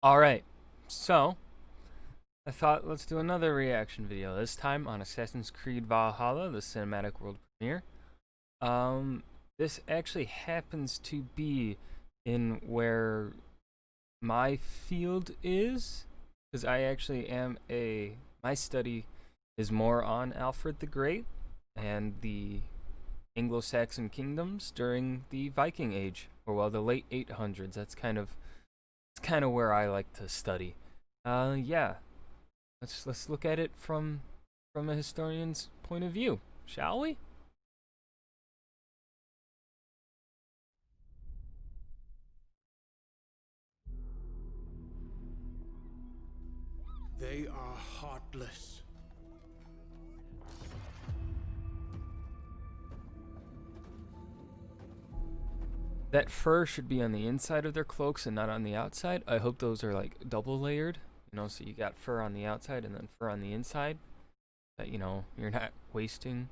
Alright, so I thought let's do another reaction video, this time on Assassin's Creed Valhalla, the cinematic world premiere. Um, this actually happens to be in where my field is, because I actually am my study is more on Alfred the Great and the Anglo-Saxon kingdoms during the Viking Age, or well, the late 800s. It's kind of where I like to study. Yeah. Let's look at it from a historian's point of view, shall we? They are heartless. That fur should be on the inside of their cloaks and not on the outside. I hope those are like double layered, so you got fur on the outside and then fur on the inside. That you're not wasting,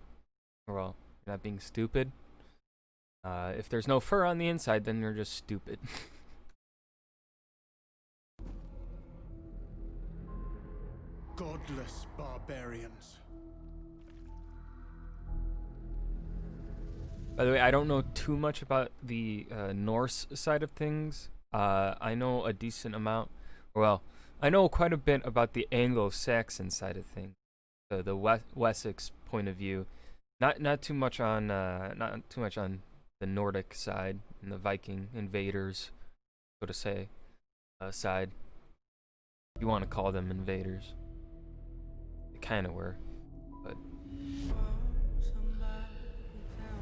or well, you're not being stupid. If there's no fur on the inside, then you're just stupid. Godless barbarians. By the way, I don't know too much about the Norse side of things. I know a decent amount. Well, I know quite a bit about the Anglo-Saxon side of things, the Wessex point of view. Not too much on the Nordic side and the Viking invaders, so to say, side. If you want to call them invaders, they kind of were, but.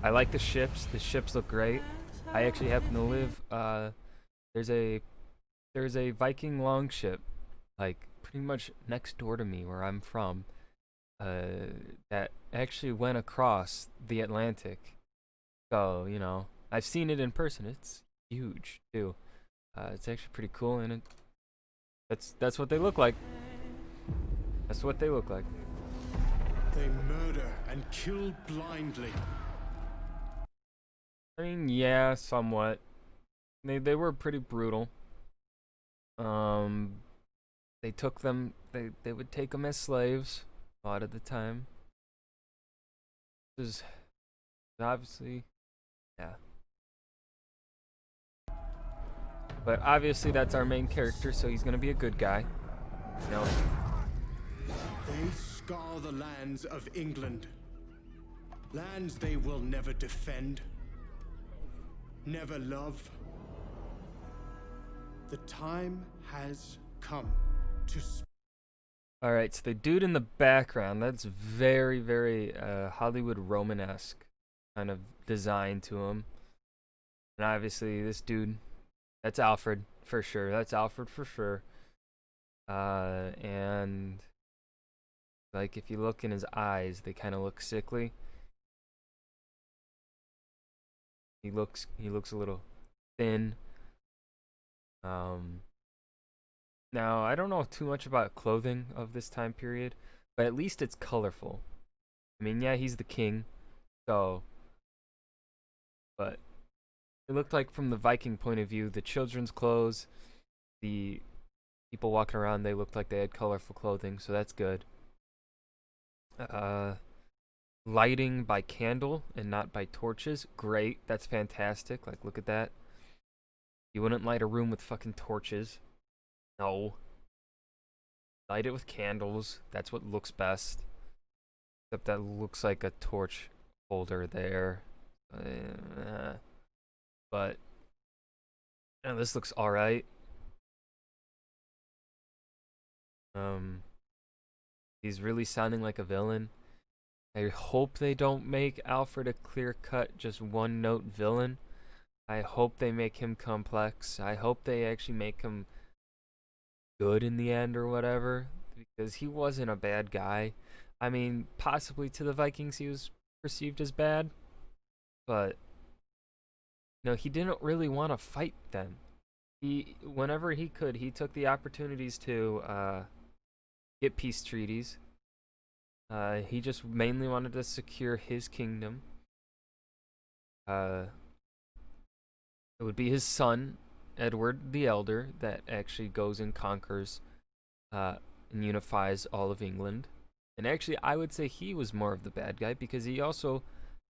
I like the ships. The ships look great. I actually happen to live. There's a Viking longship, like pretty much next door to me where I'm from. That actually went across the Atlantic. So I've seen it in person. It's huge too. It's actually pretty cool, and that's what they look like. That's what they look like. They murder and kill blindly. I mean, yeah, somewhat. They were pretty brutal. They took them. They would take them as slaves a lot of the time. This is obviously, yeah. But obviously that's our main character, so he's gonna be a good guy. They scour the lands of England. Lands they will never defend. Never love. The time has come to. All right, so the dude in the background, that's very, very Hollywood Romanesque kind of design to him. And obviously this dude, that's Alfred for sure. That's Alfred for sure. And like if you look in his eyes, they kind of look sickly. He looks a little thin. Now I don't know too much about clothing of this time period, but at least it's colorful. I mean, yeah, he's the king, so. But it looked like from the Viking point of view, the children's clothes, the people walking around, they looked like they had colorful clothing, so that's good. Lighting by candle and not by torches, great. That's fantastic. Like, look at that. You wouldn't light a room with fucking torches. No. Light it with candles. That's what looks best. Except that looks like a torch holder there. But this looks alright. He's really sounding like a villain. I hope they don't make Alfred a clear-cut, just one-note villain. I hope they make him complex. I hope they actually make him good in the end or whatever, because he wasn't a bad guy. I mean, possibly to the Vikings he was perceived as bad, but he didn't really want to fight them. Whenever he could, he took the opportunities to get peace treaties. He just mainly wanted to secure his kingdom. It would be his son Edward the Elder that actually goes and conquers and unifies all of England. And actually, I would say he was more of the bad guy because he also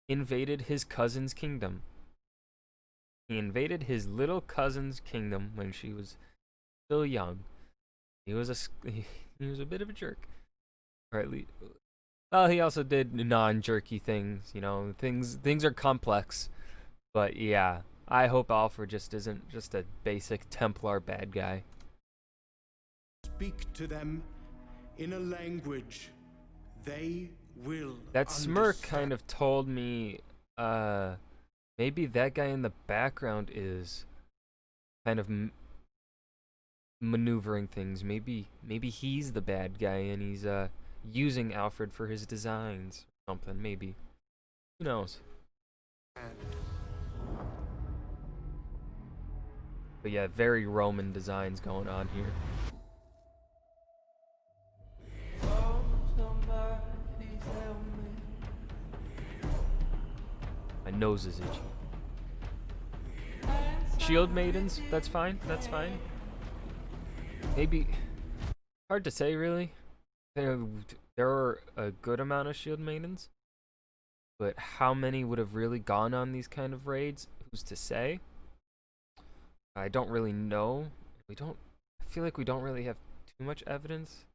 invaded his cousin's kingdom. He invaded his little cousin's kingdom when she was still young. He was a bit of a jerk, or at least, well, he also did non-jerky things. You know, things are complex, but yeah, I hope Alfred just isn't just a basic Templar bad guy. Speak to them in a language they will That smirk understand. kind of told me, maybe that guy in the background is kind of maneuvering things. Maybe he's the bad guy and he's using Alfred for his designs or something. Maybe, who knows? But yeah, very Roman designs going on here. My nose is itchy. Shield maidens, that's fine, that's fine. Maybe, hard to say really. There are a good amount of shield maidens, but how many would have really gone on these kind of raids? Who's to say? I don't really know. I feel like we don't really have too much evidence.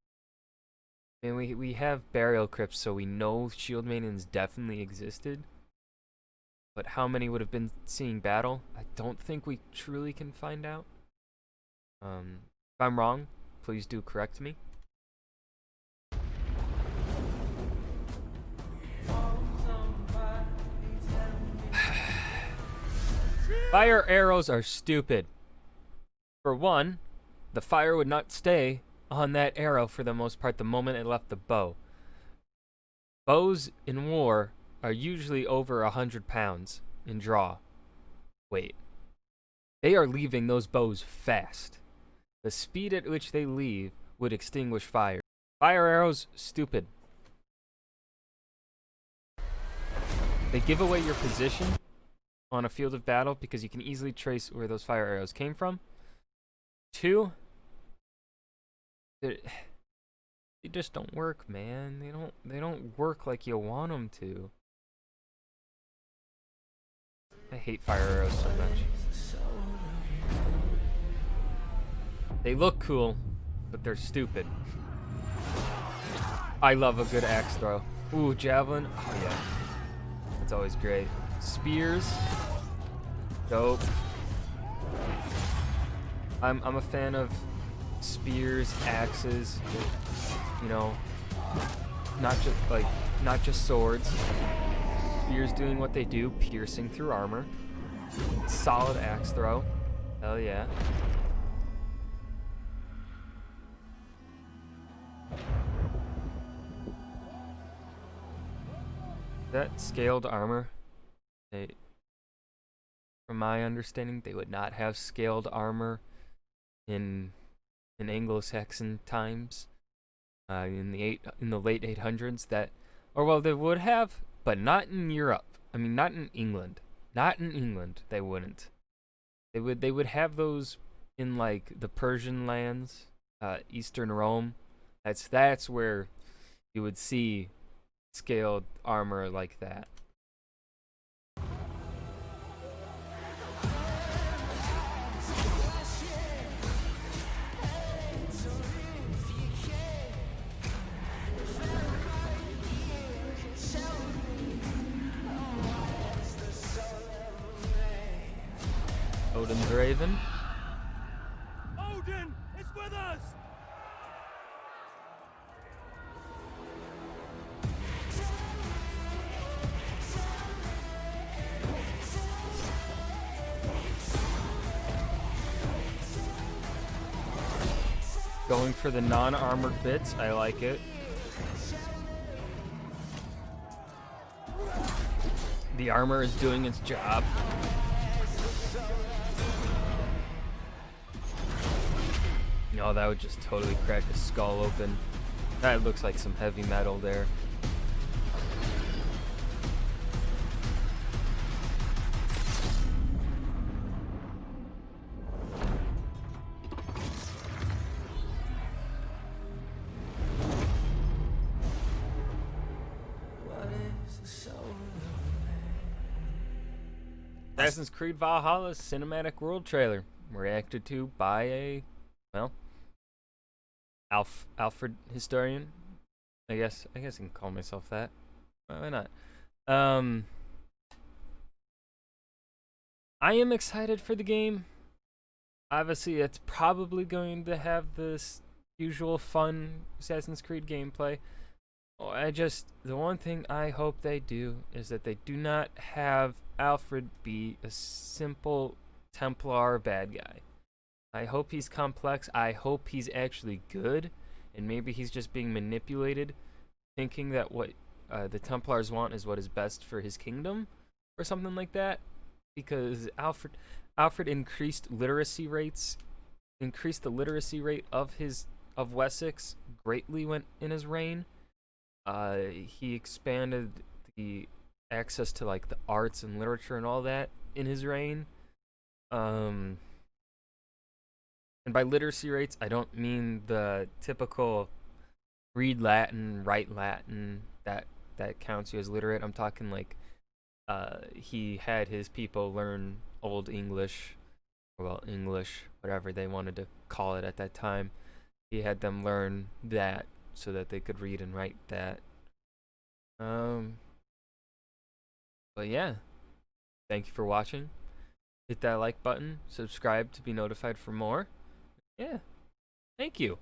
And we have burial crypts, so we know shield maidens definitely existed. But how many would have been seeing battle? I don't think we truly can find out. If I'm wrong, please do correct me. Fire arrows are stupid. For one, the fire would not stay on that arrow for the most part the moment it left the bow. Bows in war are usually over 100 pounds in draw. Wait. They are leaving those bows fast. The speed at which they leave would extinguish fire. Fire arrows, stupid. They give away your position on a field of battle because you can easily trace where those fire arrows came from. Two, they just don't work, man. They don't work like you want them to. I hate fire arrows so much. They look cool, but they're stupid. I love a good axe throw. Ooh, javelin. Oh yeah. That's always great. Spears. Dope. I'm a fan of spears, axes, you know, not just swords. Spears doing what they do, piercing through armor. Solid axe throw. Hell yeah. That scaled armor, from my understanding, they would not have scaled armor in Anglo-Saxon times, in the late 800s. Or well, they would have, but not in Europe. I mean, not in England. Not in England, they wouldn't. They would have those in like the Persian lands, Eastern Rome. That's where you would see scaled armor like that. Odin's Raven. Odin is with us! Going for the non-armored bits, I like it. The armor is doing its job. Oh, that would just totally crack his skull open. That looks like some heavy metal there. Assassin's Creed Valhalla cinematic world trailer, reacted to by a, well, Alfred historian. I guess I can call myself that. Why not? I am excited for the game. Obviously, it's probably going to have this usual fun Assassin's Creed gameplay. The one thing I hope they do is that they do not have Alfred be a simple Templar bad guy. I hope he's complex. I hope he's actually good, and maybe he's just being manipulated, thinking that what the Templars want is what is best for his kingdom, or something like that. Because Alfred increased the literacy rate of Wessex greatly when in his reign. He expanded the access to like the arts and literature and all that in his reign. And by literacy rates, I don't mean the typical read Latin, write Latin that counts you as literate. I'm talking like he had his people learn Old English, or well, English, whatever they wanted to call it at that time. He had them learn that so that they could read and write that. But yeah, thank you for watching. Hit that like button, subscribe to be notified for more. Yeah, thank you.